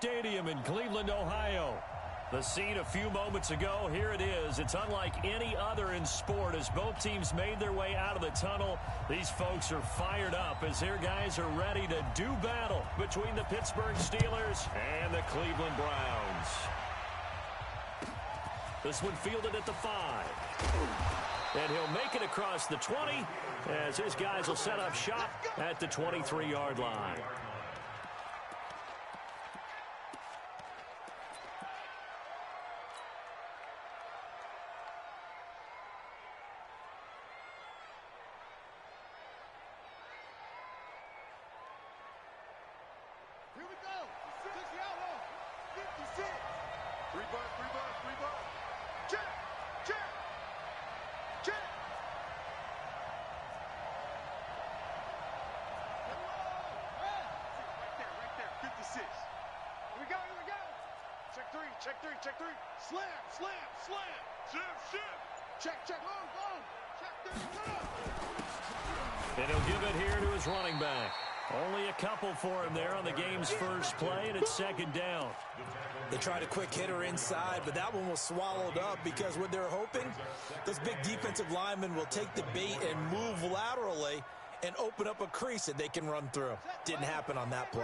Stadium in Cleveland, Ohio. The scene a few moments ago, here it is. It's unlike any other in sport as both teams made their way out of the tunnel. These folks are fired up as their guys are ready to do battle between the Pittsburgh Steelers and the Cleveland Browns. This one fielded at the 5. And he'll make it across the 20 as his guys will set up shop at the 23-yard line. Check three. Slam. Shift. Check. Go. Check. And he'll give it here to his running back. Only a couple for him there on the game's first play, and it's second down. They tried a quick hitter inside, but that one was swallowed up because what they're hoping, those big defensive linemen will take the bait and move laterally and open up a crease that they can run through. Didn't happen on that play.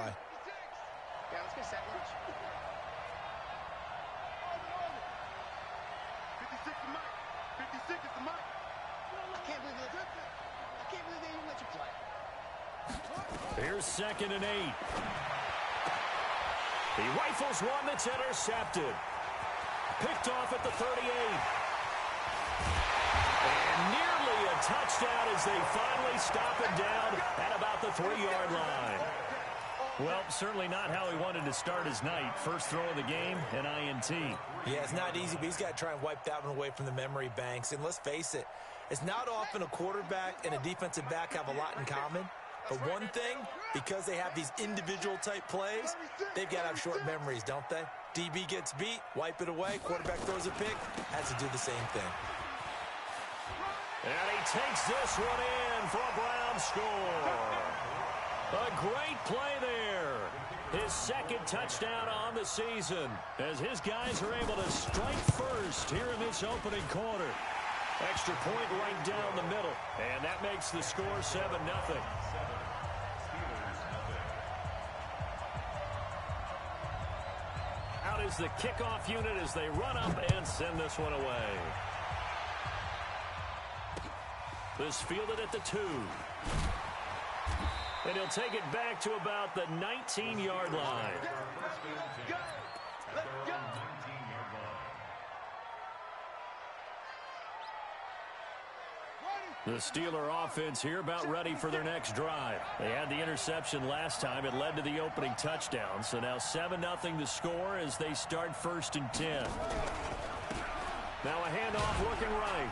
Yeah, let's get set lunch. 56 is Mike. 56 is the Mike. I can't believe they even let you play. Here's 2nd and 8. He rifles one that's intercepted. Picked off at the 38. And nearly a touchdown as they finally stop him down at about the 3-yard line. Well, certainly not how he wanted to start his night. First throw of the game, an INT. Yeah, it's not easy, but he's got to try and wipe that one away from the memory banks. And let's face it, it's not often a quarterback and a defensive back have a lot in common. But one thing, because they have these individual-type plays, they've got to have short memories, don't they? DB gets beat, wipe it away, quarterback throws a pick, has to do the same thing. And he takes this one in for a Browns score. A great play there. His second touchdown on the season as his guys are able to strike first here in this opening quarter. Extra point right down the middle, and that makes the score 7-0. Out is the kickoff unit as they run up and send this one away. This fielded at the 2. And he'll take it back to about the 19-yard line. Let's go. The Steeler offense here about ready for their next drive. They had the interception last time. It led to the opening touchdown. So now 7-0 the score as they start 1st and 10. Now a handoff looking right.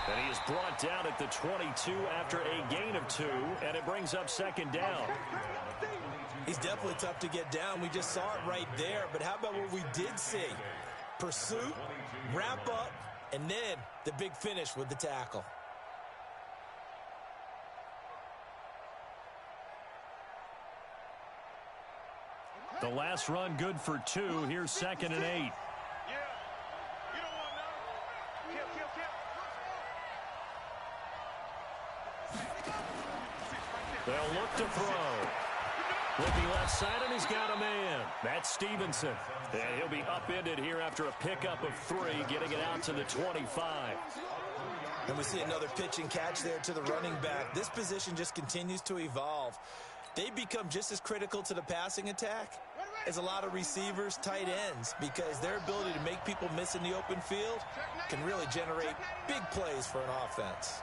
And he is brought down at the 22 after a gain of 2. And it brings up 2nd down. He's definitely tough to get down. We just saw it right there. But how about what we did see? Pursuit, wrap up, and then the big finish with the tackle. The last run good for 2. Here's 2nd and 8. They'll look to throw. Looking left side, and he's got a man. That's Stevenson. And he'll be upended here after a pickup of 3, getting it out to the 25. And we see another pitch and catch there to the running back. This position just continues to evolve. They become just as critical to the passing attack as a lot of receivers, tight ends, because their ability to make people miss in the open field can really generate big plays for an offense.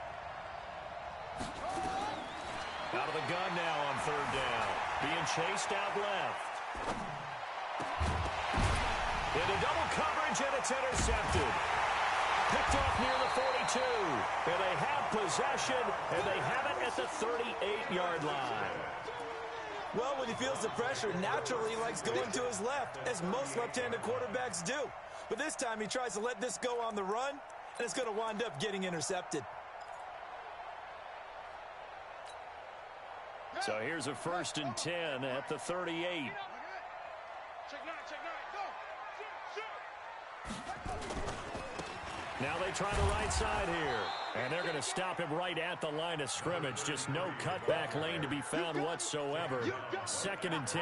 Out of the gun now on 3rd down. Being chased out left. Into double coverage, and it's intercepted. Picked off near the 42. And they have possession, and they have it at the 38-yard line. Well, when he feels the pressure, naturally he likes going to his left, as most left-handed quarterbacks do. But this time he tries to let this go on the run, and it's going to wind up getting intercepted. So here's a 1st and 10 at the 38. Check nine, go. Now they try the right side here. And they're going to stop him right at the line of scrimmage. Just no cutback lane to be found whatsoever. 2nd and 10.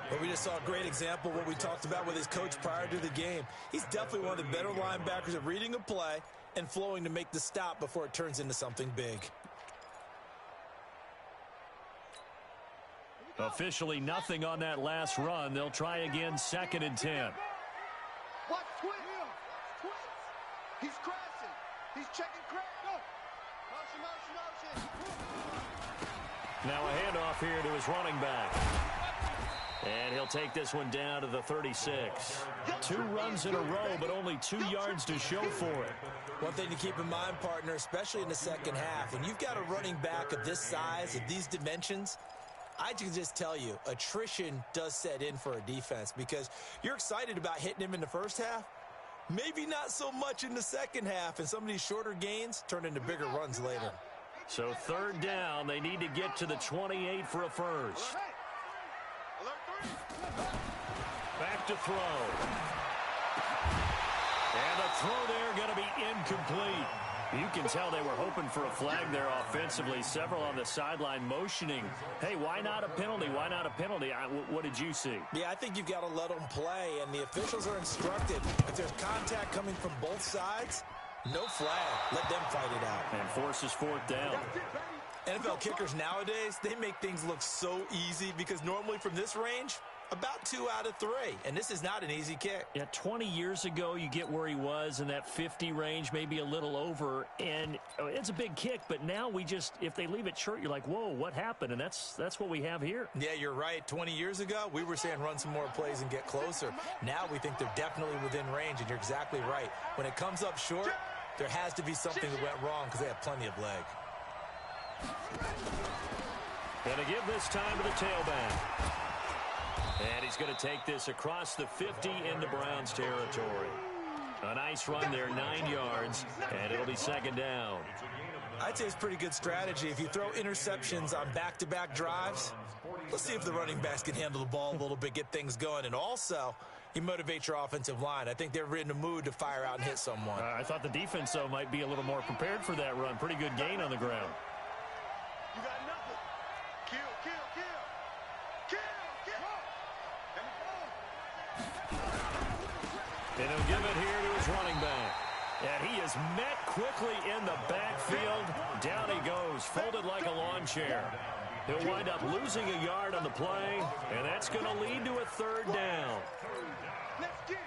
But we just saw a great example of what we talked about with his coach prior to the game. He's definitely one of the better linebackers at reading a play and flowing to make the stop before it turns into something big. Officially nothing on that last run. They'll try again 2nd and 10. Watch twist. He's crashing. He's checking crash. Go. Motion. Now a handoff here to his running back. And he'll take this one down to the 36. 2 runs in a row, but only 2 yards to show for it. One thing to keep in mind, partner, especially in the second half, when you've got a running back of this size, of these dimensions, I can just tell you, attrition does set in for a defense because you're excited about hitting him in the first half. Maybe not so much in the second half, and some of these shorter gains turn into bigger runs later. So 3rd down, they need to get to the 28 for a first. Back to throw. And the throw there going to be incomplete. You can tell they were hoping for a flag there offensively. Several on the sideline motioning. Hey, why not a penalty? Why not a penalty? What did you see? Yeah, I think you've got to let them play, and the officials are instructed. If there's contact coming from both sides, no flag. Let them fight it out. And forces 4th down. NFL kickers nowadays, they make things look so easy because normally from this range, about 2 out of 3. And this is not an easy kick. Yeah, 20 years ago, you get where he was in that 50 range, maybe a little over. And it's a big kick, but now we just, if they leave it short, you're like, whoa, what happened? And that's what we have here. Yeah, you're right. 20 years ago, we were saying run some more plays and get closer. Now we think they're definitely within range, and you're exactly right. When it comes up short, there has to be something that went wrong because they have plenty of leg. Going to give this time to the tailback. And he's going to take this across the 50 into Browns territory. A nice run there, 9 yards, and it'll be 2nd down. I'd say it's pretty good strategy. If you throw interceptions on back-to-back drives, let's see if the running backs can handle the ball a little bit, get things going, and also you motivate your offensive line. I think they're in the mood to fire out and hit someone. I thought the defense, though, might be a little more prepared for that run. Pretty good gain on the ground. You got nothing. Kill. And he'll give it here to his running back. And he is met quickly in the backfield. Down he goes, folded like a lawn chair. He'll wind up losing a yard on the play, and that's going to lead to a 3rd down. Let's get it.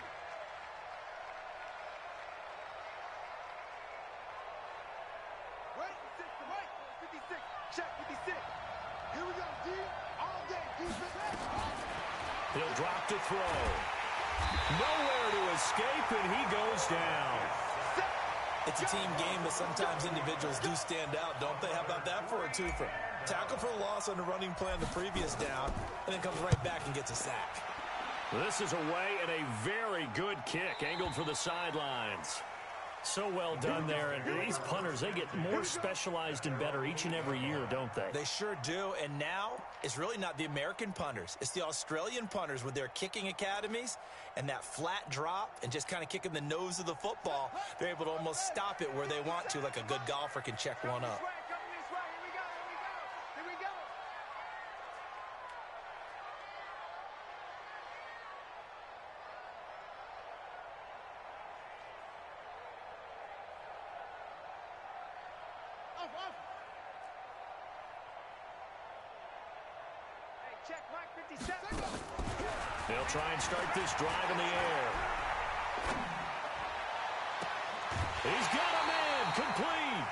Wait, 56. Check 56. Here we go, D. All day, defense. He'll drop to throw. Nowhere to escape, and he goes down. It's a team game, but sometimes individuals do stand out, don't they? How about that for a twofer? Tackle for loss on the running play on the previous down, and then comes right back and gets a sack. This is away and a very good kick, angled for the sidelines. So well done there, and these punters, they get more specialized and better each and every year, don't they? They sure do, and now it's really not the American punters. It's the Australian punters with their kicking academies and that flat drop and just kind of kicking the nose of the football. They're able to almost stop it where they want to, like a good golfer can check one up. Here we go. Hey, check Mike 57. They'll try and start this drive in the air. He's got a man, complete.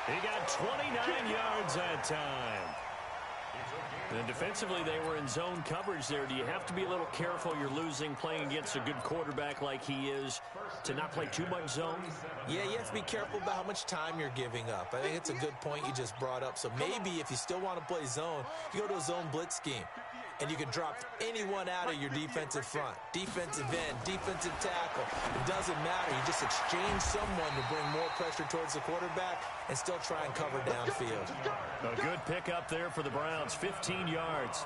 He got 29 yards that time. And defensively, they were in zone coverage there. Do you have to be a little careful? You're losing, playing against a good quarterback like he is, to not play too much zone? Yeah, you have to be careful about how much time you're giving up. I think it's a good point you just brought up. So maybe if you still want to play zone, you go to a zone blitz scheme. and you can drop anyone out of your defensive front. Defensive end, defensive tackle. It doesn't matter. You just exchange someone to bring more pressure towards the quarterback and still try and cover downfield. A good pickup there for the Browns, 15 yards.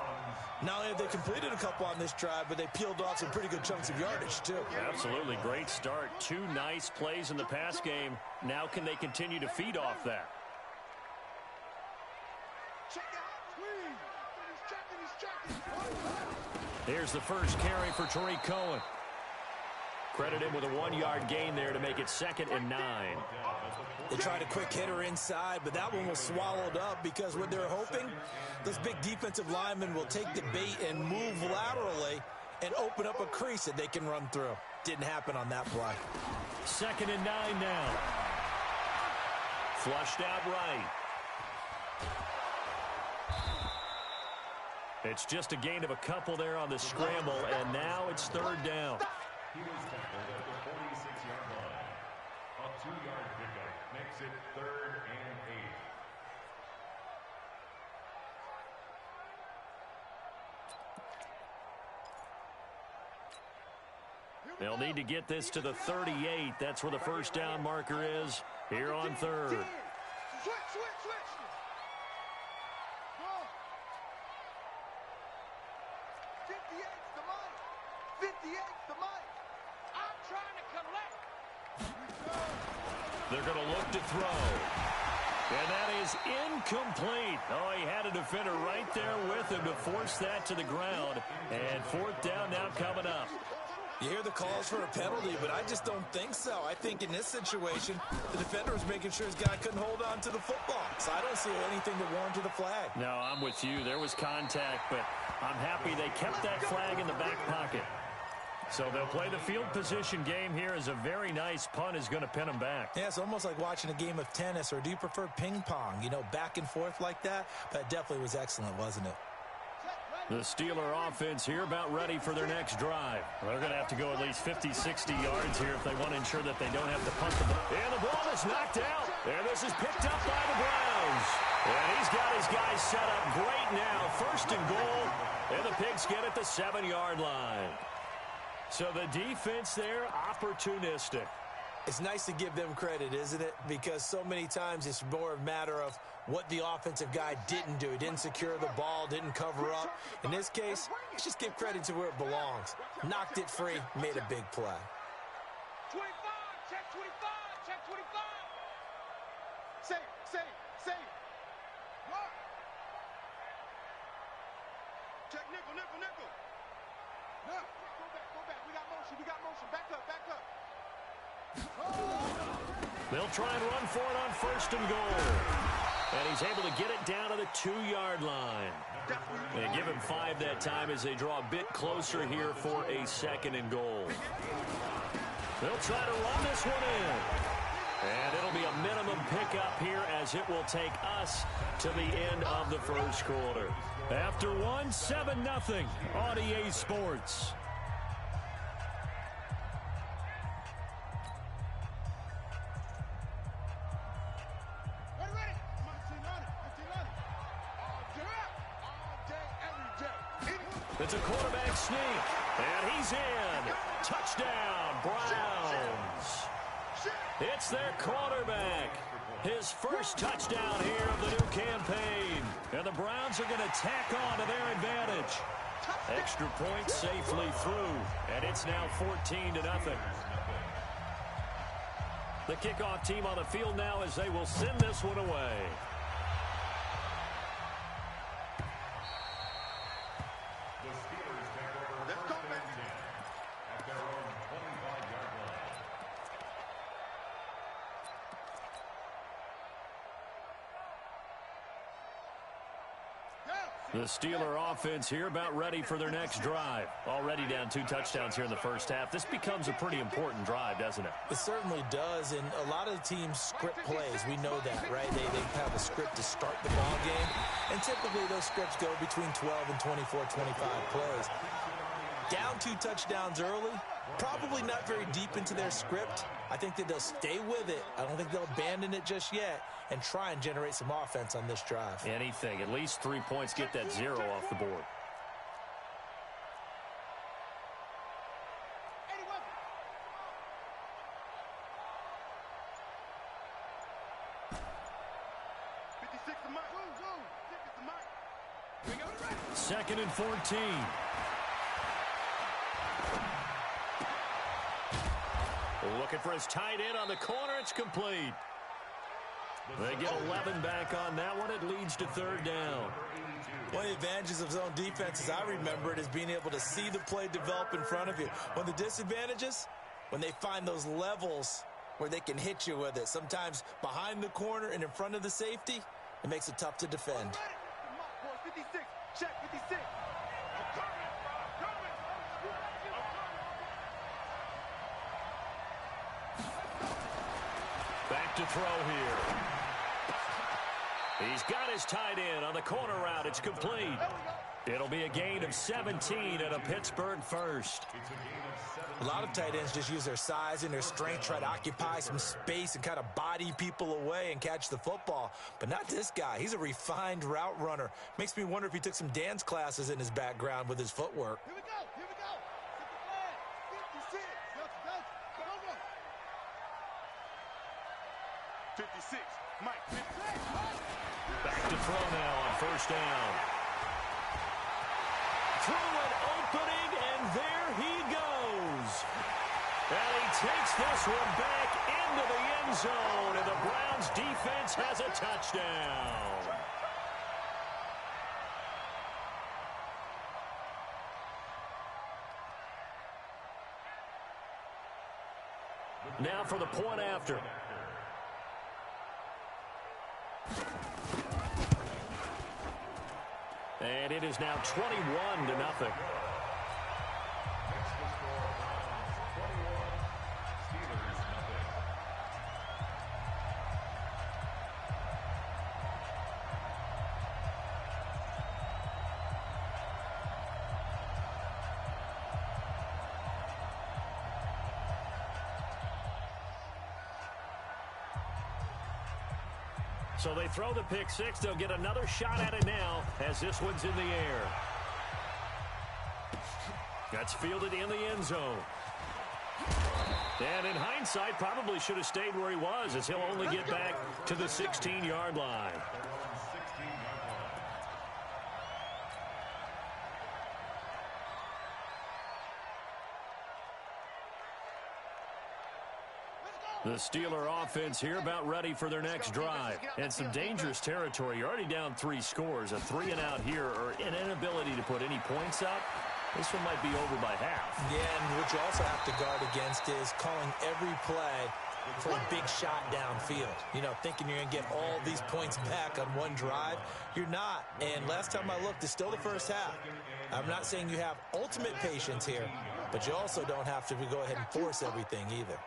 Not only have they completed a couple on this drive, but they peeled off some pretty good chunks of yardage, too. Absolutely great start. 2 nice plays in the pass game. Now can they continue to feed off that? Here's the first carry for Tariq Cohen. Credit him with a 1-yard gain there to make it 2nd and 9. They tried a quick hitter inside, but that one was swallowed up because what they're hoping, those big defensive linemen will take the bait and move laterally and open up a crease that they can run through. Didn't happen on that play. 2nd and 9 now. Flushed out right. It's just a gain of a couple there on the scramble, and now it's 3rd down. He was tackled at the 46-yard line. A 2-yard pickup makes it 3rd and 8. They'll need to get this to the 38. That's where the first down marker is here on 3rd. Switch. 58's the mic. 58's the mic. I'm trying to collect. They're going to look to throw. And that is incomplete. Oh, he had a defender right there with him to force that to the ground. And 4th down now coming up. You hear the calls for a penalty, but I just don't think so. I think in this situation, the defender was making sure his guy couldn't hold on to the football. So I don't see anything that warranted a flag. No, I'm with you. There was contact, but I'm happy they kept that flag in the back pocket. So they'll play the field position game here as a very nice punt is going to pin them back. Yeah, it's almost like watching a game of tennis, or do you prefer ping pong? You know, back and forth like that? But it definitely was excellent, wasn't it? The Steeler offense here about ready for their next drive. They're going to have to go at least 50, 60 yards here if they want to ensure that they don't have to punt the ball. And the ball is knocked out. And this is picked up by the Browns. And he's got his guys set up great now. 1st and goal. And the Pigs get at the 7-yard line. So the defense there, opportunistic. It's nice to give them credit, isn't it? Because so many times it's more a matter of what the offensive guy didn't do. He didn't secure the ball, didn't cover up. In this case, let's just give credit to where it belongs. Knocked it free, made a big play. 25, check 25, check 25. Save. What? Check nickel. No. Go back. We got motion. Back up. They'll try and run for it on 1st and goal. And he's able to get it down to the 2-yard line. They give him 5 that time as they draw a bit closer here for a 2nd and goal. They'll try to run this one in. And it'll be a minimum pickup here as it will take us to the end of the 1st quarter. After 1, 7-0 on EA Sports. It's a quarterback sneak, and he's in. Touchdown, Browns. It's their quarterback. His first touchdown here of the new campaign. And the Browns are going to tack on to their advantage. Extra point safely through, and it's now 14-0. The kickoff team on the field now as they will send this one away. The Steeler offense here about ready for their next drive. Already down 2 touchdowns here in the first half. This becomes a pretty important drive, doesn't it? It certainly does, and a lot of teams script plays. We know that, right? They have a script to start the ball game, and typically those scripts go between 12 and 24, 25 plays. Down 2 touchdowns early, probably not very deep into their script. I think that they'll stay with it. I don't think they'll abandon it just yet and try and generate some offense on this drive. Anything. At least 3 points, get that 0 off the board. Second and 14. Looking for his tight end on the corner. It's complete. They get 11 back on that one. It leads to third down. One of the advantages of zone defense, as I remember it, is being able to see the play develop in front of you. One of the disadvantages, when they find those levels where they can hit you with it, sometimes behind the corner and in front of the safety, it makes it tough to defend. 56, check 56. Back to throw here. He's got his tight end on the corner route. It's complete. It'll be a gain of 17 and a Pittsburgh first. A lot of tight ends just use their size and their strength, try to occupy some space and kind of body people away and catch the football. But not this guy. He's a refined route runner. Makes me wonder if he took some dance classes in his background with his footwork. Here we go, here we go. Set the flag. 56. 56, Mike, 56. Back to throw now on first down. Through an opening, and there he goes. And he takes this one back into the end zone, and the Browns defense has a touchdown. Now for the point after. And it is now 21-0. So they throw the pick six. They'll get another shot at it now as this one's in the air. That's fielded in the end zone. And in hindsight, probably should have stayed where he was, as he'll only get back to the 16-yard line. The Steeler offense here about ready for their next drive. And some dangerous territory. You're already down 3 scores. A 3-and-out here, or an inability to put any points up. This one might be over by half. Yeah, and what you also have to guard against is calling every play for a big shot downfield. You know, thinking you're going to get all these points back on one drive. You're not. And last time I looked, it's still the first half. I'm not saying you have ultimate patience here, but you also don't have to go ahead and force everything either.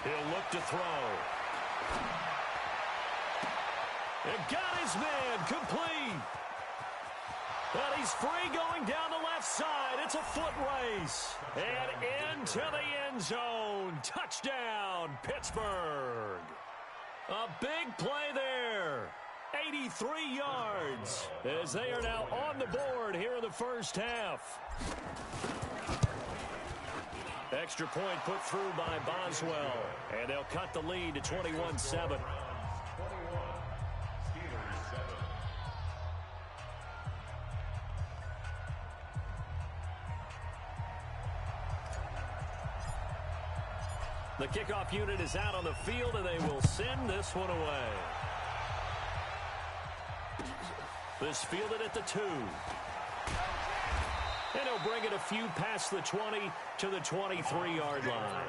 He'll look to throw. And got his man complete. And he's free going down the left side. It's a foot race. And into the end zone. Touchdown, Pittsburgh. A big play there. 83 yards as they are now on the board here in the first half. Extra point put through by Boswell. And they'll cut the lead to 21-7. The kickoff unit is out on the field, and they will send this one away. This fielded at the 2. And he'll bring it a few past the 20 to the 23-yard line.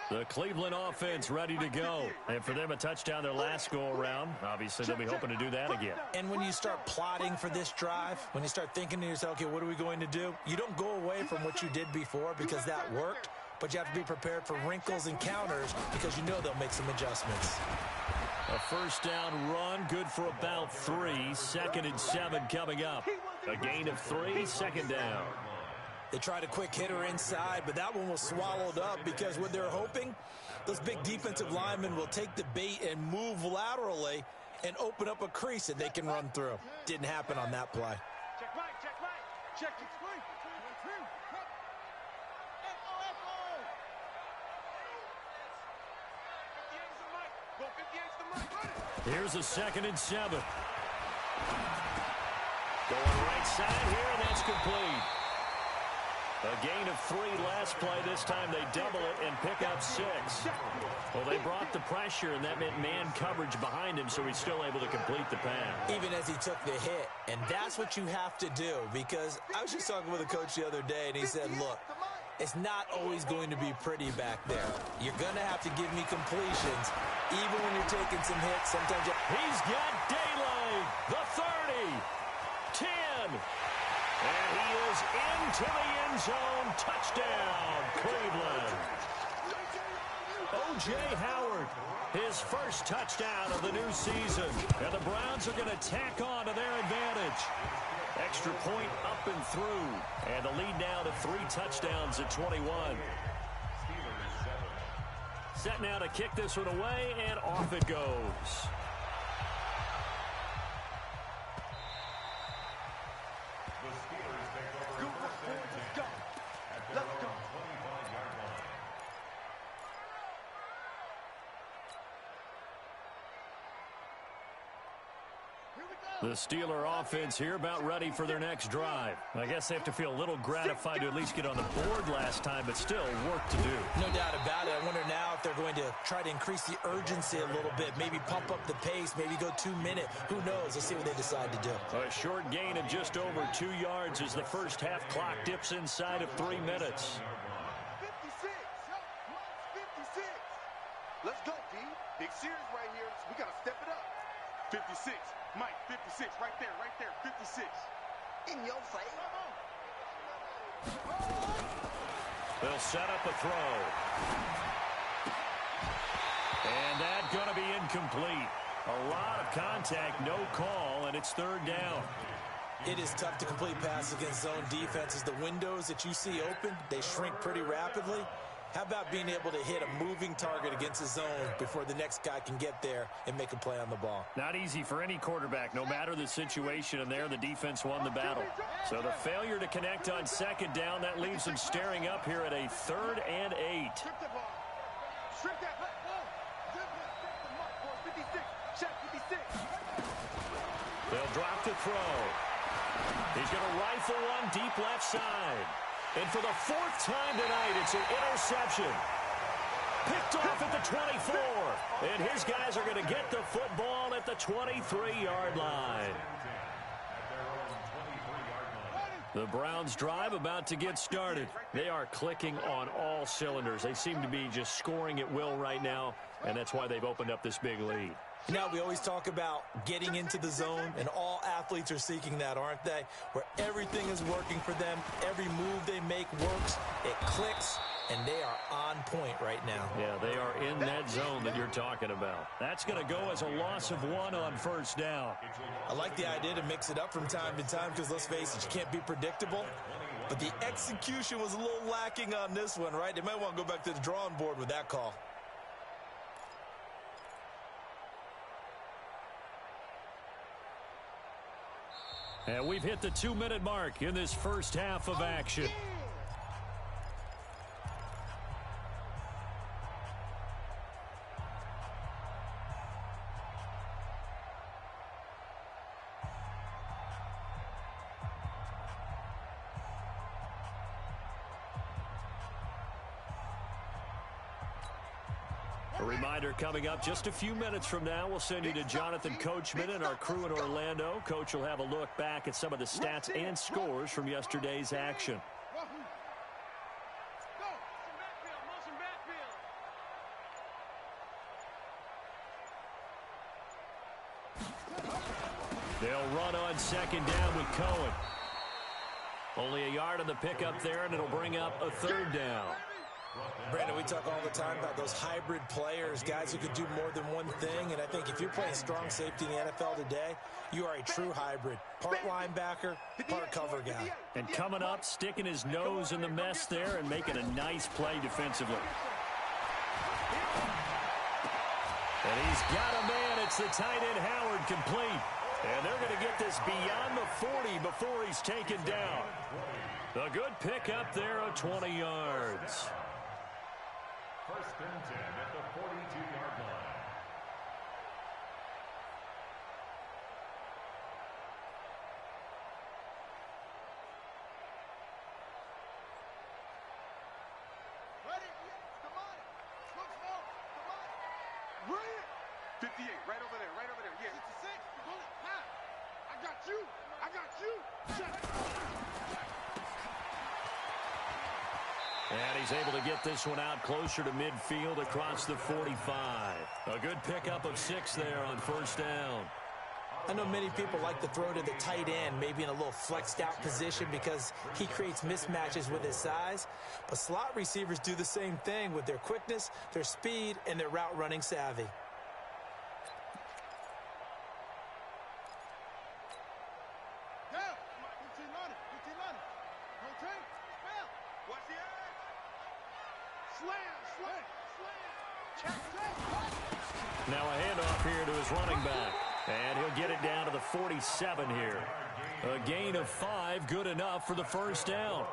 The Cleveland offense ready to go. And for them, a touchdown their last go-around. Obviously, they'll be hoping to do that again. And when you start plotting for this drive, when you start thinking to yourself, okay, what are we going to do? You don't go away from what you did before because that worked, but you have to be prepared for wrinkles and counters because you know they'll make some adjustments. A first down run, good for about 3. 2nd and 7 coming up. A gain of 3, 2nd down. They tried a quick hitter inside, but that one was swallowed up because what they're hoping, those big defensive linemen will take the bait and move laterally and open up a crease that they can run through. Didn't happen on that play. Check Mike, check Mike. Check it. Here's a 2nd and 7. Going right side here, and that's complete. A gain of 3 last play. This time they double it and pick up 6. Well, they brought the pressure, and that meant man coverage behind him, so he's still able to complete the pass. Even as he took the hit. And that's what you have to do, because I was just talking with a coach the other day, and he said, look, it's not always going to be pretty back there. You're going to have to give me completions, even when you're taking some hits. Sometimes he's got daylight. The 30. 10. And he is into the end zone. Touchdown, Cleveland. O.J. Howard, his first touchdown of the new season. And the Browns are going to tack on to their advantage. Extra point up and through. And the lead now to 3 touchdowns at 21. Set now to kick this one away, and off it goes. The Steeler offense here about ready for their next drive. I guess they have to feel a little gratified to at least get on the board last time, but still work to do. No doubt about it. I wonder now if they're going to try to increase the urgency a little bit, maybe pump up the pace, maybe go 2 minute. Who knows? Let's see what they decide to do. A short gain of just over 2 yards as the first half clock dips inside of 3 minutes. 56. 56. Let's go, D. Big series right here. We got to step it up. 56. Mike, 56. Right there, 56. In your face. They'll set up a throw. And that's going to be incomplete. A lot of contact, no call, and it's 3rd down. It is tough to complete passes against zone defenses. The windows that you see open, they shrink pretty rapidly. How about being able to hit a moving target against the zone before the next guy can get there and make a play on the ball? Not easy for any quarterback, no matter the situation, and there the defense won the battle. So the failure to connect on 2nd down, that leaves them staring up here at a 3rd and 8. They'll drop the throw. He's going to rifle one deep left side. And for the 4th time tonight, it's an interception. Picked off at the 24. And his guys are going to get the football at the 23-yard line. The Browns drive about to get started. They are clicking on all cylinders. They seem to be just scoring at will right now, and that's why they've opened up this big lead. Now, we always talk about getting into the zone, and all athletes are seeking that, aren't they? Where everything is working for them, every move they make works, it clicks, and they are on point right now. Yeah, they are in that zone that you're talking about. That's going to go as a loss of 1 on 1st down. I like the idea to mix it up from time to time because, let's face it, you can't be predictable. But the execution was a little lacking on this one, right? They might want to go back to the drawing board with that call. And we've hit the 2-minute mark in this first half of action. A reminder coming up just a few minutes from now, we'll send you to Jonathan Coachman and our crew in Orlando. Coach will have a look back at some of the stats and scores from yesterday's action. They'll run on 2nd down with Cohen. Only a yard on the pickup there, and it'll bring up a 3rd down. Brandon, we talk all the time about those hybrid players, guys who can do more than one thing, and I think if you're playing strong safety in the NFL today, you are a true hybrid. Part linebacker, part cover guy. And coming up, sticking his nose in the mess there and making a nice play defensively. And he's got a man. It's the tight end, Howard, complete. And they're going to get this beyond the 40 before he's taken down. A good pickup there of 20 yards. First and 10 at the 42-yard line. Ready? Come on. Look small. Come on. Bring it. 58, right over there, right over there. Yeah. 66. Hold it. Half. I got you. I got you. And he's able to get this one out closer to midfield across the 45. A good pickup of 6 there on first down. I know many people like to throw to the tight end, maybe in a little flexed out position because he creates mismatches with his size. But slot receivers do the same thing with their quickness, their speed, and their route running savvy. Now a handoff here to his running back. And he'll get it down to the 47 here. A gain of 5, good enough for the first down.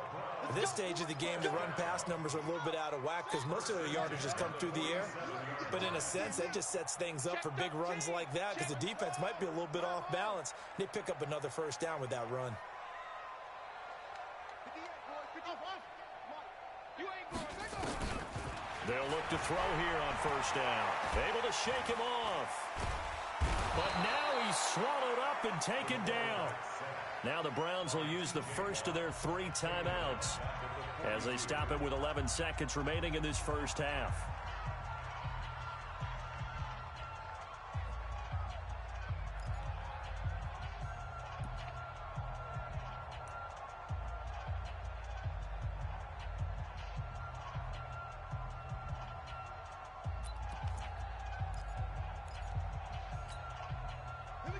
At this stage of the game, the run-pass numbers are a little bit out of whack because most of their yardage has come through the air. But in a sense, that just sets things up for big runs like that because the defense might be a little bit off balance. They pick up another first down with that run. They'll look to throw here on first down. Able to shake him off. But now he's swallowed up and taken down. Now the Browns will use the first of their 3 timeouts as they stop it with 11 seconds remaining in this first half.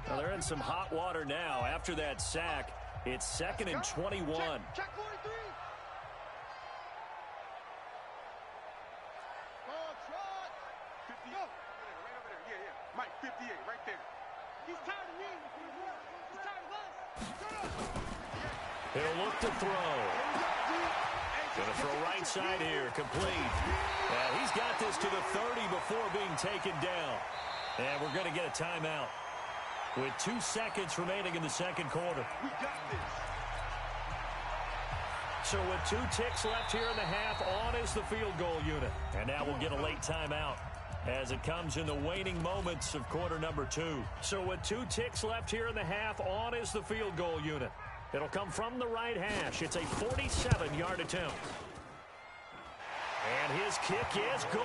Well, they're in some hot water now. After that sack, it's 2nd and 21. Check 43. Ball trot. 58. Right over there. Yeah, yeah. Mike, 58, right there. He's tired of me. He's tired of us. He'll look to throw. Going to throw right side here. Complete. He's got this to the 30 before being taken down. And we're going to get a timeout with 2 seconds remaining in the second quarter. We got this. So with 2 ticks left here in the half, on is the field goal unit. And now we'll get a late timeout as it comes in the waning moments of quarter number 2. So with 2 ticks left here in the half, on is the field goal unit. It'll come from the right hash. It's a 47-yard attempt. And his kick is good.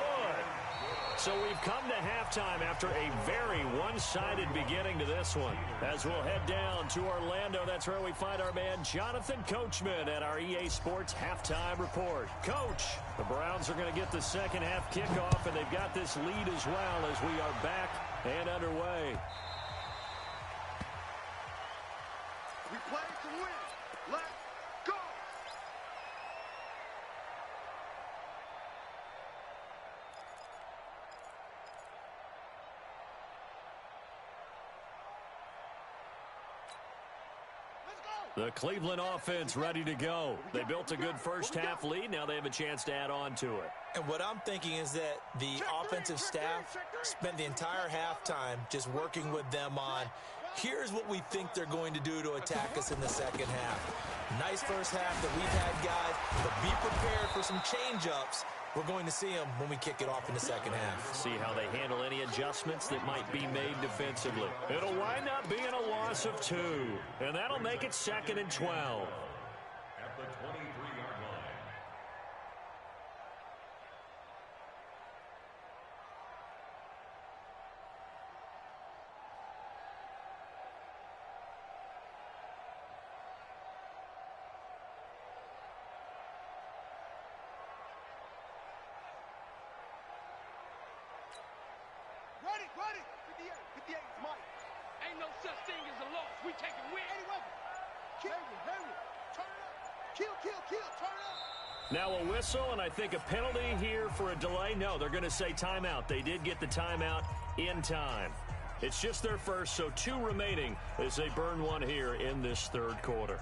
So we've come to halftime after a very one-sided beginning to this one. As we'll head down to Orlando, that's where we find our man Jonathan Coachman at our EA Sports Halftime Report. Coach, the Browns are going to get the second half kickoff, and they've got this lead as well as we are back and underway. We play to win. Let's go. The Cleveland offense ready to go. They built a good first half lead. Now they have a chance to add on to it. And what I'm thinking is that the offensive staff spent the entire halftime just working with them on, here's what we think they're going to do to attack us in the second half. Nice first half that we've had, guys, but be prepared for some change-ups. We're going to see them when we kick it off in the second half. See how they handle any adjustments that might be made defensively. It'll wind up being a loss of 2, and that'll make it 2nd and 12. At the 23-yard line. Run it, run it. 58, 58 is Mike. Ain't no such thing as a loss. We taking win. Hey, welcome. Henry, turn it up. Kill, turn it up. Now a whistle, and I think a penalty here for a delay. No, they're going to say timeout. They did get the timeout in time. It's just their first, so 2 remaining as they burn one here in this third quarter.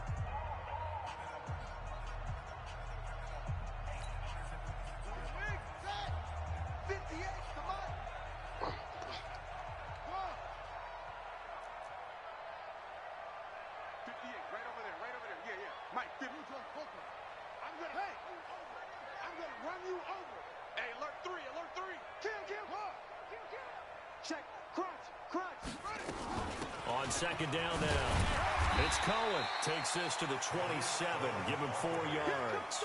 On second down now, it's Cohen. Takes this to the 27. Give him 4 yards.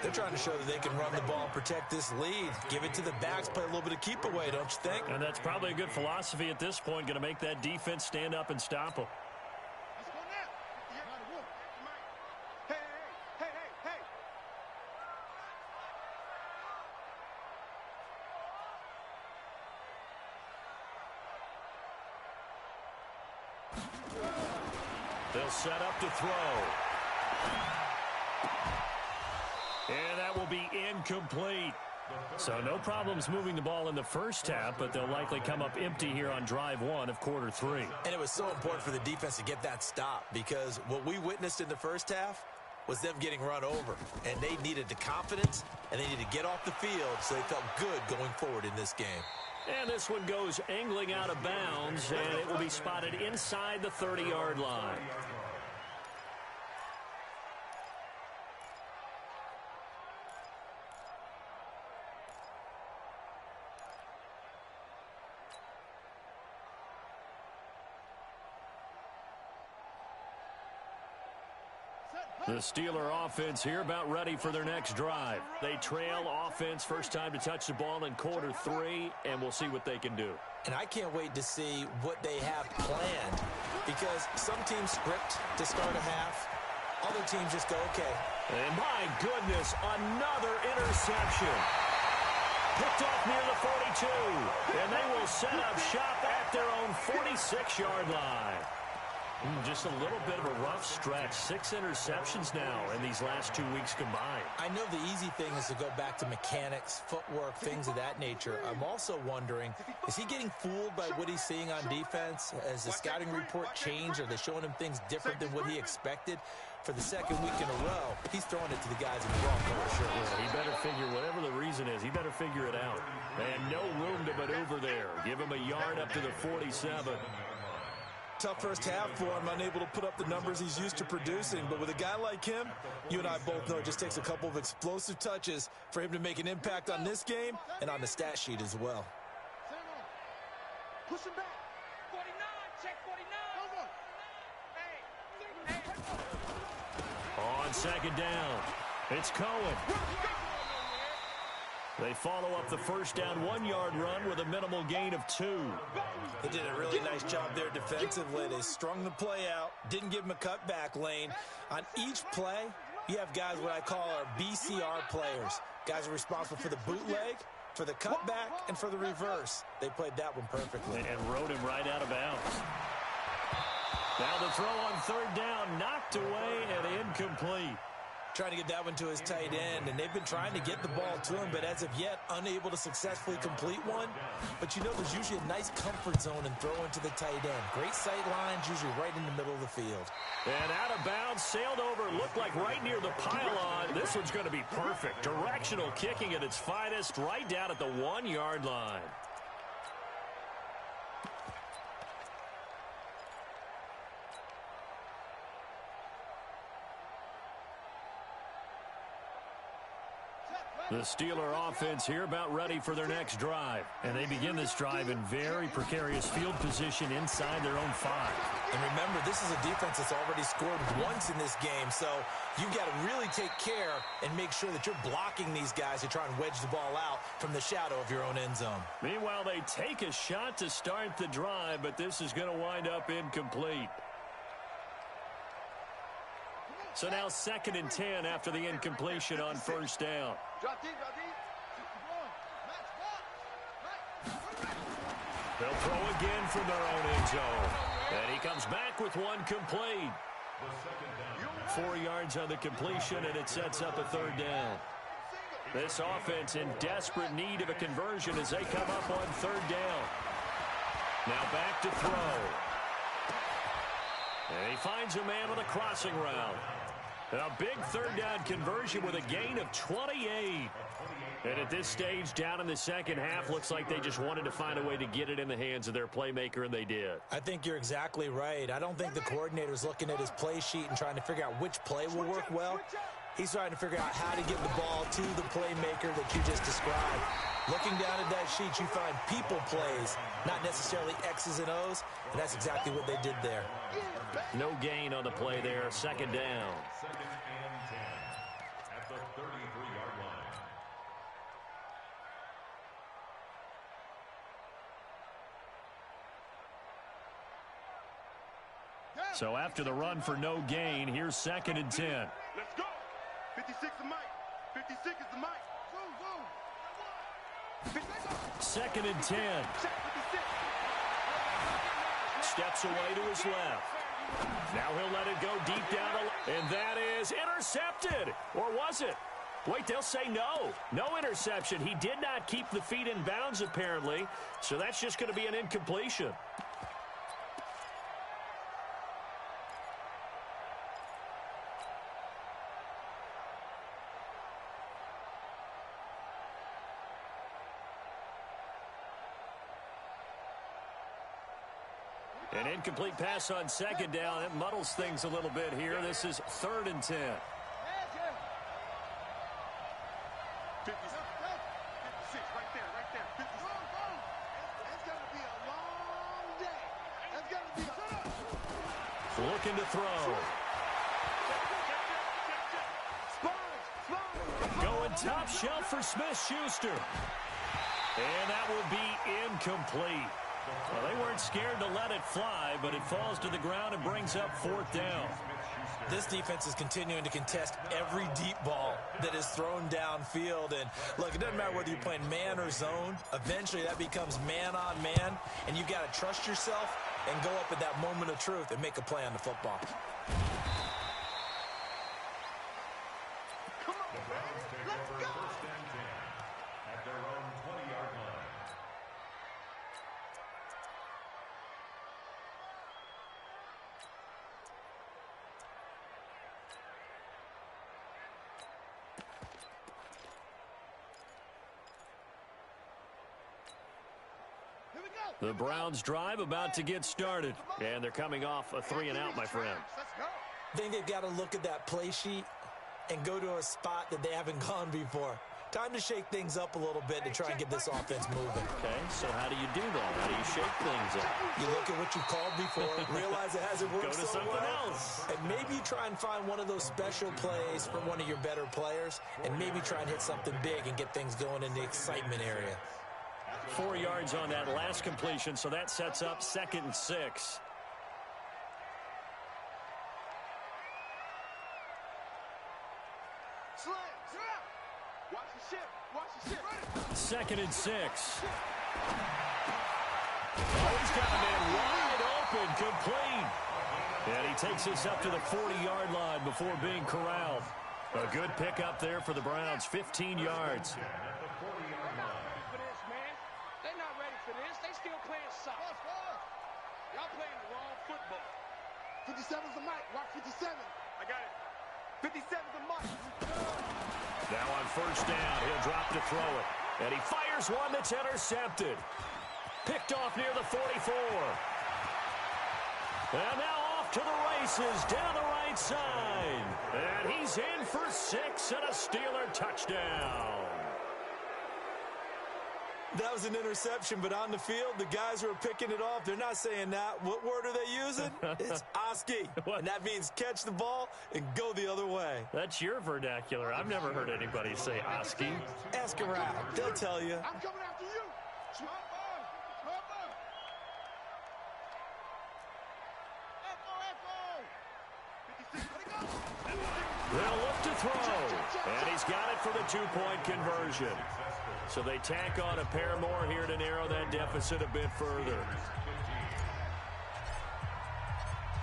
They're trying to show that they can run the ball and protect this lead. Give it to the backs, play a little bit of keep away, don't you think? And that's probably a good philosophy at this point. Going to make that defense stand up and stop them. They'll set up to throw. And that will be incomplete. So no problems moving the ball in the first half, but they'll likely come up empty here on drive 1 of quarter 3. And it was so important for the defense to get that stop, because what we witnessed in the first half was them getting run over. And they needed the confidence, and they needed to get off the field so they felt good going forward in this game. And this one goes angling out of bounds, and it will be spotted inside the 30-yard line. The Steeler offense here about ready for their next drive. They trail offense, first time to touch the ball in quarter 3, and we'll see what they can do. And I can't wait to see what they have planned, because some teams script to start a half. Other teams just go, okay. And my goodness, another interception. Picked off near the 42, and they will set up shop at their own 46-yard line. Just a little bit of a rough stretch. 6 interceptions now in these last 2 weeks combined. I know the easy thing is to go back to mechanics, footwork, things of that nature. I'm also wondering, is he getting fooled by what he's seeing on defense? Has the scouting report changed? Are they showing him things different than what he expected? For the second week in a row, he's throwing it to the guys in the wrong color shirt. Yeah, he better figure, whatever the reason is, he better figure it out. And no room to maneuver there. Give him a yard up to the 47. Tough first half for him, unable to put up the numbers he's used to producing. But with a guy like him, you and I both know it just takes a couple of explosive touches for him to make an impact on this game and on the stat sheet as well. Push him back. 49, check 49. On second down, it's Cohen. They follow up the first down 1-yard run with a minimal gain of 2. They did a really nice job there defensively. They strung the play out, didn't give him a cutback lane. On each play, you have guys what I call our BCR players. Guys are responsible for the bootleg, for the cutback, and for the reverse. They played that one perfectly. And rode him right out of bounds. Now the throw on third down, knocked away and incomplete. Trying to get that one to his tight end, and they've been trying to get the ball to him, but as of yet, unable to successfully complete one. But you know there's usually a nice comfort zone in throwing to the tight end. Great sight lines, usually right in the middle of the field. And out of bounds, sailed over, looked like right near the pylon. This one's going to be perfect. Directional kicking at its finest, right down at the 1-yard line. The Steeler offense here about ready for their next drive. And they begin this drive in very precarious field position inside their own 5. And remember, this is a defense that's already scored once in this game, so you've got to really take care and make sure that you're blocking these guys to try and wedge the ball out from the shadow of your own end zone. Meanwhile, they take a shot to start the drive, but this is going to wind up incomplete. So now 2nd and 10 after the incompletion on first down. Drop deep, drop deep. They'll throw again from their own end zone. And he comes back with one complete. 4 yards on the completion, and it sets up a third down. This offense in desperate need of a conversion as they come up on third down. Now back to throw. And he finds a man on the crossing route. A big third down conversion with a gain of 28. And at this stage, down in the second half, looks like they just wanted to find a way to get it in the hands of their playmaker, and they did. I think you're exactly right. I don't think the coordinator's looking at his play sheet and trying to figure out which play will work well. He's trying to figure out how to get the ball to the playmaker that you just described. Looking down at that sheet, you find people plays, not necessarily X's and O's, and that's exactly what they did there. No gain on the play there, second down. Second and 10 at the 33-yard line. So after the run for no gain, here's second and 10. Let's go. 56 is Mike. 56 is the Mike. Second and 10. Steps away to his left. Now he'll let it go deep down, and that is intercepted. Or was it? Wait, they'll say no. No interception. He did not keep the feet in bounds, apparently, so that's just going to be an incompletion. An incomplete pass on second down. It muddles things a little bit here. This is third and 10. 56 right there, right there. 56. It's going to be a long day. That's going to be a Looking to throw. Going top shelf for Smith-Schuster. And that will be incomplete. Well, they weren't scared to let it fly, but it falls to the ground and brings up fourth down. This defense is continuing to contest every deep ball that is thrown downfield. And, look, it doesn't matter whether you're playing man or zone. Eventually, that becomes man-on-man, and you've got to trust yourself and go up at that moment of truth and make a play on the football. Come on, Browns take over first and 10 at their own 20-yard line. The Browns drive about to get started, and they're coming off a 3-and-out, my friend. I think they've got to look at that play sheet and go to a spot that they haven't gone before. Time to shake things up a little bit to try and get this offense moving. Okay, so how do you do that? How do you shake things up? You look at what you've called before, realize it hasn't worked Go to so something well, else. and maybe try and find one of those special plays from one of your better players, and maybe try and hit something big and get things going in the excitement area. 4 yards on that last completion, so that sets up second and 6. Watch the ship. Watch the ship. Second and 6. Oh, he's got a man wide open, complete. And he takes us up to the 40-yard line before being corralled. A good pickup there for the Browns, 15 yards. For this, man. They're not ready for this. They still playing soft. Y'all playing the wrong football. 57's the Mike. Watch 57. I got it. 57's the Mike. Now on first down, he'll drop to throw it. And he fires one that's intercepted. Picked off near the 44. And now off to the races down the right side. And he's in for 6 and a Steeler touchdown. That was an interception, but on the field, the guys who are picking it off, they're not saying that. What word are they using? It's Oski. And that means catch the ball and go the other way. That's your vernacular. I've never heard anybody say Oski. Ask around. They'll tell you. I'm coming after you. They'll look to throw. And he's got it for the 2-point conversion. So they tack on a pair more here to narrow that deficit a bit further.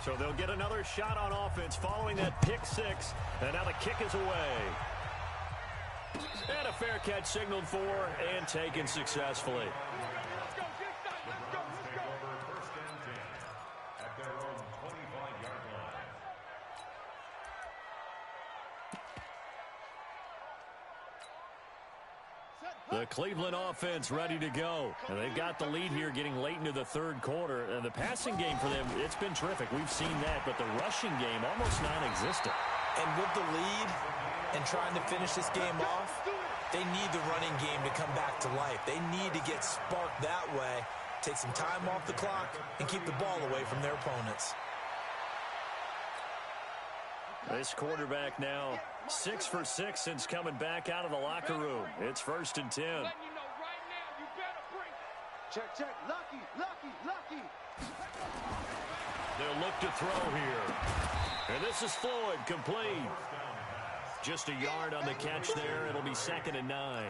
So they'll get another shot on offense following that pick six. And now the kick is away. And a fair catch signaled for and taken successfully. The Cleveland offense ready to go. And they've got the lead here getting late into the third quarter. And the passing game for them, it's been terrific. We've seen that. But the rushing game, almost non-existent. And with the lead and trying to finish this game off, they need the running game to come back to life. They need to get sparked that way, take some time off the clock, and keep the ball away from their opponents. This quarterback now 6 for 6 since coming back out of the locker room. It's 1st and 10. Check, check. Lucky, lucky, lucky. They'll look to throw here. And this is Floyd, complete. Just a yard on the catch there. It'll be 2nd and 9.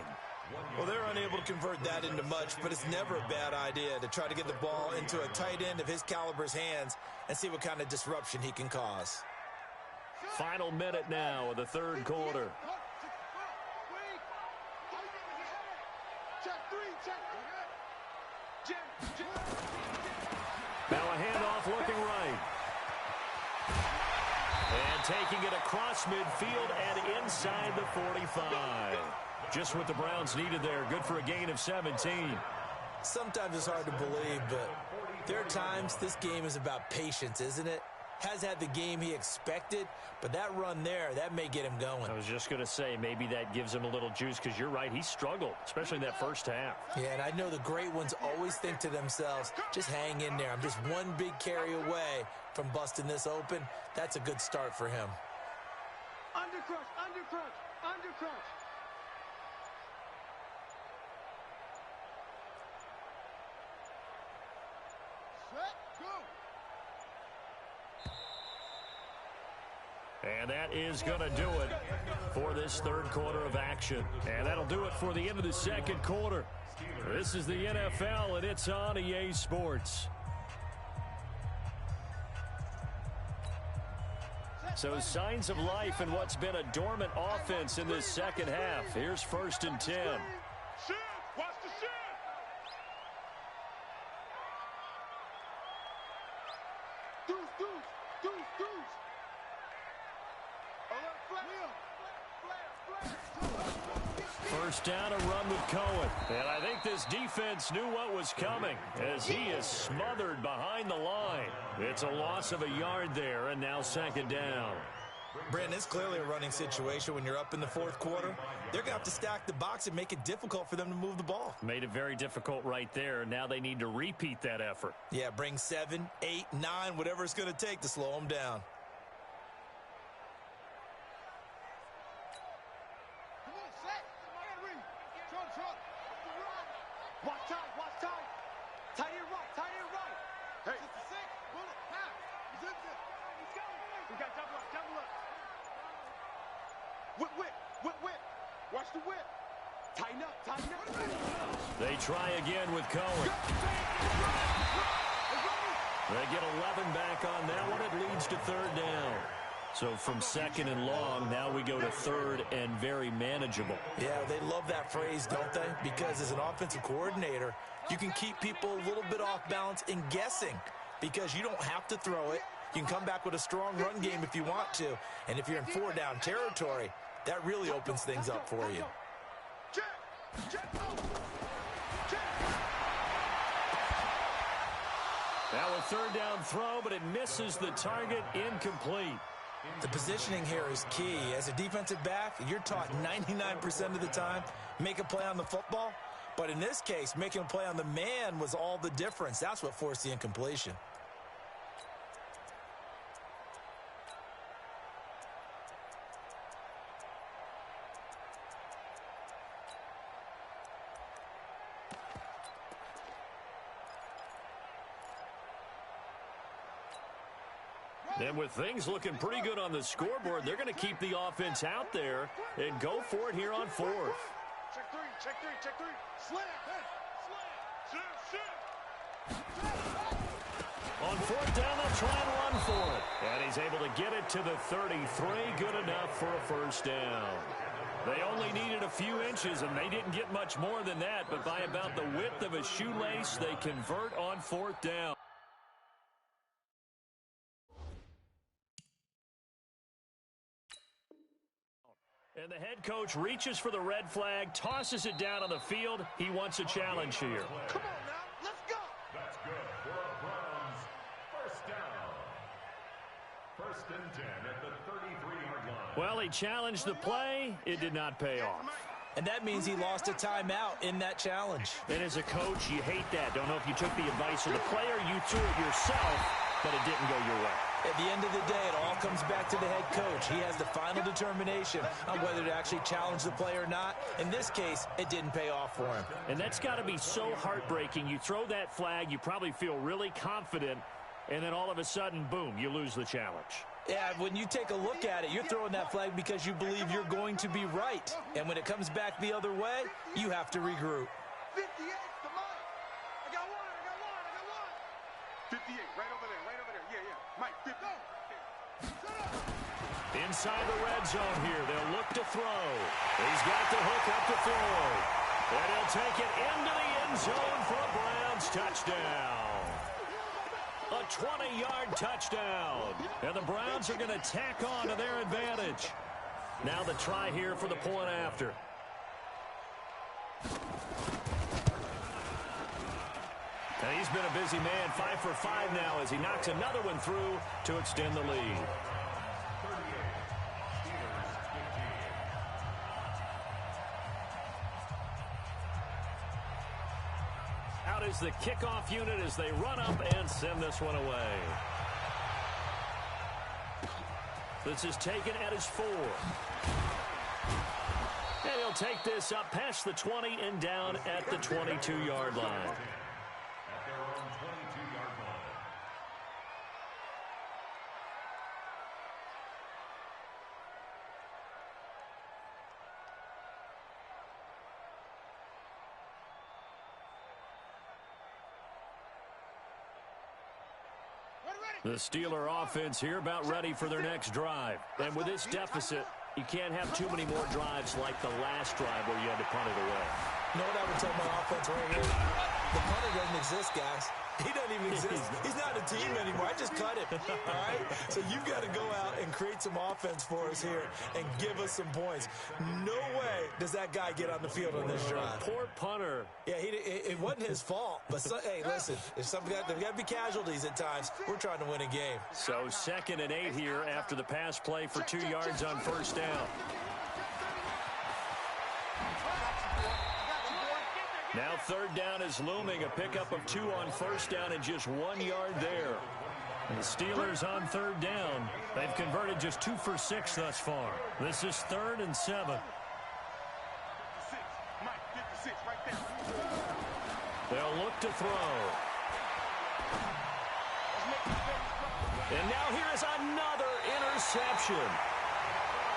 Well, they're unable to convert that into much, but it's never a bad idea to try to get the ball into a tight end of his caliber's hands and see what kind of disruption he can cause. Final minute now of the third quarter. Now a handoff looking right. And taking it across midfield and inside the 45. Just what the Browns needed there. Good for a gain of 17. Sometimes it's hard to believe, but there are times this game is about patience, isn't it? Has had the game he expected, but that run there, that may get him going. I was just going to say, maybe that gives him a little juice, because you're right, he struggled, especially in that first half. Yeah, and I know the great ones always think to themselves, just hang in there. I'm just one big carry away from busting this open. That's a good start for him. Undercrush, undercrush, undercrush. Set, go. And that is going to do it for this third quarter of action. And that'll do it for the end of the second quarter. This is the NFL, and it's on EA Sports. So signs of life in what's been a dormant offense in this second half. Here's 1st and 10. Watch the shit. Deuce, deuce, deuce, deuce. First down, a run with Cohen. And I think this defense knew what was coming as he is smothered behind the line. It's a loss of a yard there, and now 2nd down. Brandon, it's clearly a running situation when you're up in the fourth quarter. They're going to have to stack the box and make it difficult for them to move the ball. Made it very difficult right there. Now they need to repeat that effort. Yeah, bring 7, 8, 9, whatever it's going to take to slow them down. Watch time, watch time. Tight end right, tight end right. Hey. 66, bullet, half. Zip, zip. Let's go. We got double up, double up. Whip, whip, whip, whip. Watch the whip. Tighten up, tighten up. They try again with Cohen. They get 11 back on that one. It leads to 3rd down. So from 2nd and long, now we go to 3rd and very manageable. Yeah, they love that phrase, don't they? Because as an offensive coordinator, you can keep people a little bit off balance in guessing because you don't have to throw it. You can come back with a strong run game if you want to. And if you're in 4-down territory, that really opens things up for you. Now a 3rd down throw, but it misses the target, incomplete. The positioning here is key. As a defensive back, you're taught 99% of the time, make a play on the football. But in this case, making a play on the man was all the difference. That's what forced the incompletion. And with things looking pretty good on the scoreboard, they're going to keep the offense out there and go for it here on 4th. Check three, check three, check three. Slam, hey, slam. Shift. On fourth down, they'll try and run for it. And he's able to get it to the 33. Good enough for a first down. They only needed a few inches, and they didn't get much more than that. But by about the width of a shoelace, they convert on fourth down. And the head coach reaches for the red flag, tosses it down on the field. He wants a challenge here. Come on now, let's go. That's good for a Browns first down. First and 10 at the 33-yard line. Well, he challenged the play. It did not pay off. And that means he lost a timeout in that challenge. And as a coach, you hate that. Don't know if you took the advice of the player, you threw it yourself, but it didn't go your way. At the end of the day, it all comes back to the head coach. He has the final determination on whether to actually challenge the play or not. In this case, it didn't pay off for him. And that's got to be so heartbreaking. You throw that flag, you probably feel really confident, and then all of a sudden, boom, you lose the challenge. Yeah, when you take a look at it, you're throwing that flag because you believe you're going to be right. And when it comes back the other way, you have to regroup. 58 to Mike. I got one. 58, right over there. Yeah. Mike, 50. Inside the red zone here, they'll look to throw. He's got the hook up to throw. And he'll take it into the end zone for a Browns touchdown. A 20-yard touchdown. And the Browns are going to tack on to their advantage. Now the try here for the point after. And he's been a busy man, 5 for 5 now as he knocks another one through to extend the lead. 38, Steelers 15. Out is the kickoff unit as they run up and send this one away. This is taken at his 4. And he'll take this up past the 20 and down at the 22-yard line. At their own 22-yard line. The Steeler offense here about ready for their next drive. And with this deficit, you can't have too many more drives like the last drive where you had to punt it away. You know what I would tell my offense right here? The punter doesn't exist, guys. He doesn't even exist. He's not a team anymore. I just cut him, all right? So you've got to go out and create some offense for us here and give us some points. No way does that guy get on the field on this drive. Poor punter. Yeah, it wasn't his fault. But, hey, listen, there's got to be casualties at times. We're trying to win a game. So 2nd and 8 here after the pass play for 2 yards on first down. Now 3rd down is looming, a pickup of 2 on first down and just 1 yard there. And the Steelers on 3rd down. They've converted just 2 for 6 thus far. This is 3rd and 7. 56. Mike, 56, right there. They'll look to throw. And now here is another interception.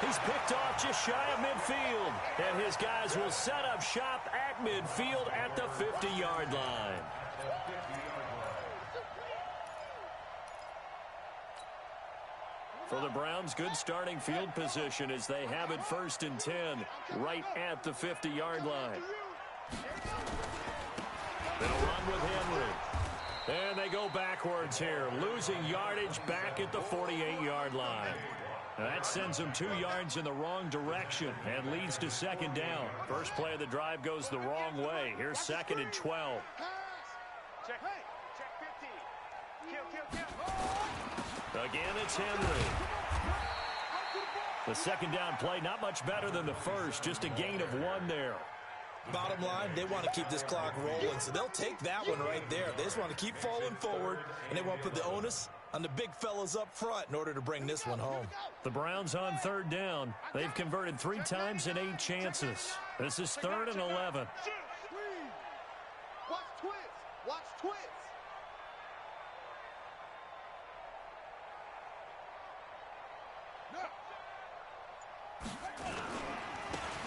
He's picked off just shy of midfield. And his guys will set up shop at midfield at the 50-yard line. For the Browns, good starting field position as they have it 1st and 10 right at the 50-yard line. They'll run with Henry. And they go backwards here, losing yardage back at the 48-yard line. Now that sends them 2 yards in the wrong direction and leads to 2nd down. First play of the drive goes the wrong way. Here's 2nd and 12. Check 15. Kill. Again, it's Henry. The 2nd down play, not much better than the first, just a gain of 1 there. Bottom line, they want to keep this clock rolling, so they'll take that one right there. They just want to keep falling forward, and they want to put the onus on the big fellas up front in order to bring this one home. The Browns on 3rd down. They've converted 3 times in 8 chances. This is 3rd and 11. Watch twist.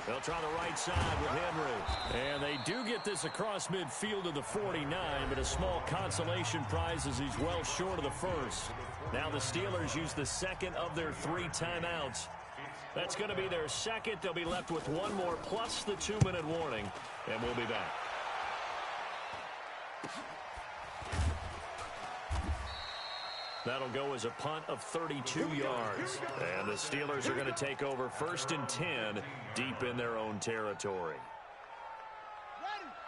They'll try the right side with Henry. And they do get this across midfield to the 49, but a small consolation prize as he's well short of the first. Now the Steelers use the second of their 3 timeouts. That's going to be their second. They'll be left with one more plus the 2-minute warning, and we'll be back. That'll go as a punt of 32 yards. And the Steelers are going to take over 1st and 10 deep in their own territory.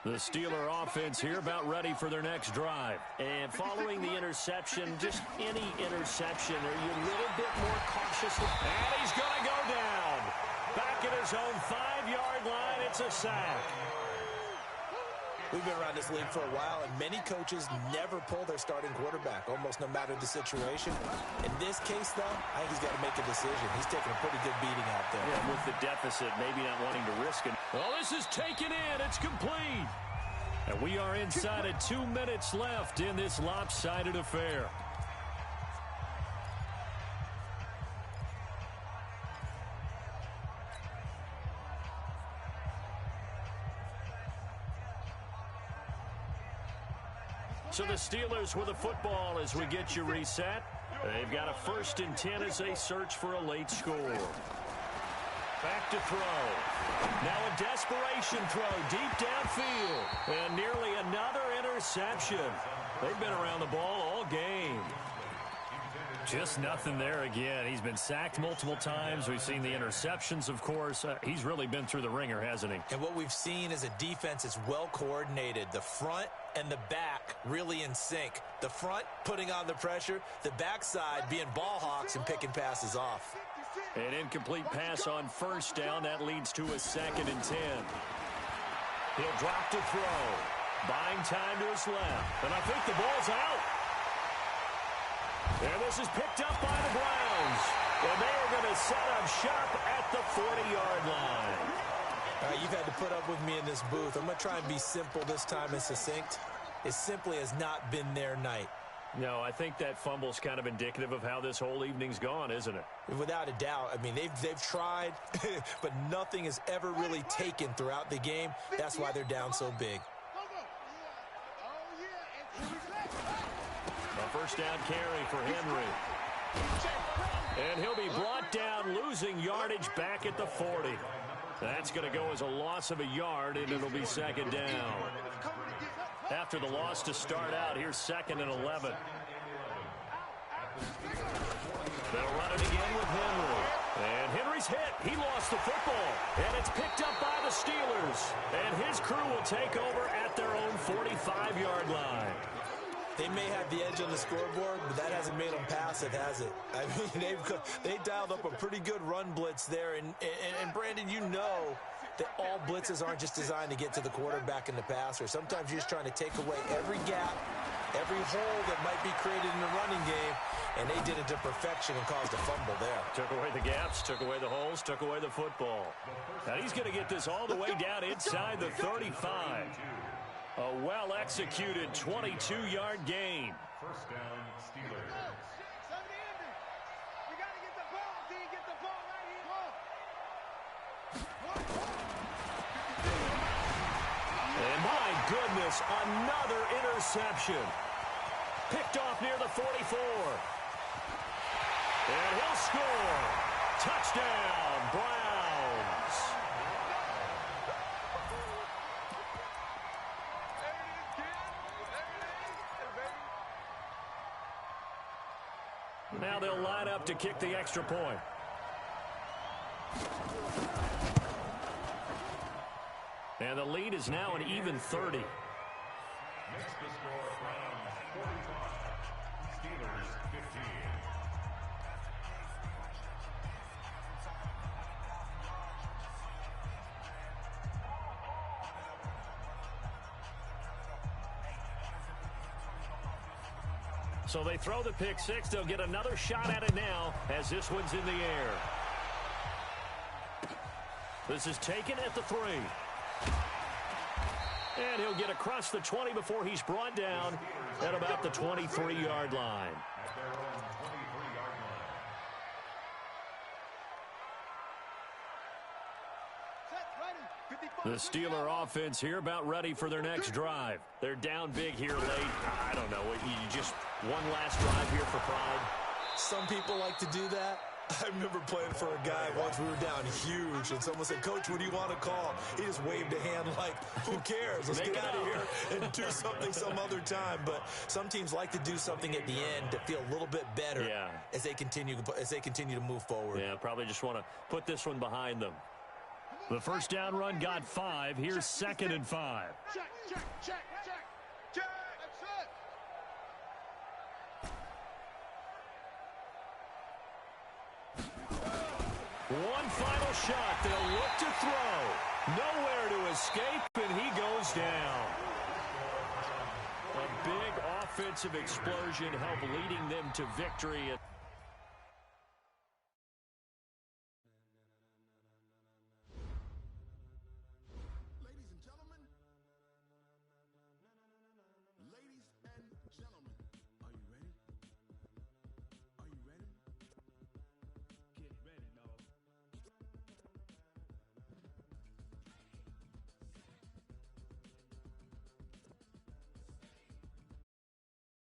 The Steeler offense here about ready for their next drive. And following the interception, just any interception, are you a little bit more cautious? And he's going to go down. Back at his own 5-yard line, it's a sack. We've been around this league for a while, and many coaches never pull their starting quarterback, almost no matter the situation. In this case, though, I think he's got to make a decision. He's taking a pretty good beating out there. Yeah, with the deficit, maybe not wanting to risk it. Well, this is taken in. It's complete. And we are inside of 2 minutes left in this lopsided affair. So the Steelers with the football as we get you reset. They've got a 1st and 10 as they search for a late score. Back to throw. Now a desperation throw deep downfield. And nearly another interception. They've been around the ball all game. Just nothing there again. He's been sacked multiple times. We've seen the interceptions, of course. He's really been through the ringer, hasn't he? And what we've seen is a defense that's well coordinated. The front and the back really in sync. The front putting on the pressure. The backside being ball hawks and picking passes off. An incomplete pass on 1st down. That leads to a 2nd and 10. He'll drop to throw. Buying time to his left. And I think the ball's out. And this is picked up by the Browns. And they are going to set up shop at the 40-yard line. All right, you've had to put up with me in this booth. I'm going to try and be simple this time and succinct. It simply has not been their night. No, I think that fumble's kind of indicative of how this whole evening's gone, isn't it? Without a doubt. I mean, they've tried, but nothing has ever really taken throughout the game. That's why they're down so big. A 1st down carry for Henry. And he'll be brought down, losing yardage back at the 40. That's going to go as a loss of a yard, and it'll be 2nd down. After the loss to start out, here's 2nd and 11. They'll run it again with Henry. And Henry's hit. He lost the football. And it's picked up by the Steelers. And his crew will take over at their own 45-yard line. They may have the edge on the scoreboard, but that hasn't made them pass it, has it? I mean, they dialed up a pretty good run blitz there. And Brandon, you know that all blitzes aren't just designed to get to the quarterback and the passer. Sometimes you're just trying to take away every gap, every hole that might be created in the running game, and they did it to perfection and caused a fumble there. Took away the gaps, took away the holes, took away the football. Now he's going to get this all the way down inside the 35. A well-executed 22-yard gain. 1st down, Steelers. And my goodness, another interception. Picked off near the 44. And he'll score. Touchdown, Browns. Now they'll line up to kick the extra point. And the lead is now an even 30. Next to score, Browns 45, Steelers 15. So they throw the pick six. They'll get another shot at it now as this one's in the air. This is taken at the 3. And he'll get across the 20 before he's brought down at about the 23-yard line. At their own 23-yard line. The Steeler offense here about ready for their next drive. They're down big here late. I don't know. You just one last drive here for pride. Some people like to do that. I remember playing for a guy once. We were down huge, and someone said, "Coach, what do you want to call?" He just waved a hand like, "Who cares? Let's get out of here and do something some other time." But some teams like to do something at the end to feel a little bit better as they continue to move forward. Yeah, probably just want to put this one behind them. The first down run got 5. Here's 2nd and 5. Check, check, check, check. Check. That's it. One final shot. They'll look to throw. Nowhere to escape, and he goes down. A big offensive explosion helped leading them to victory.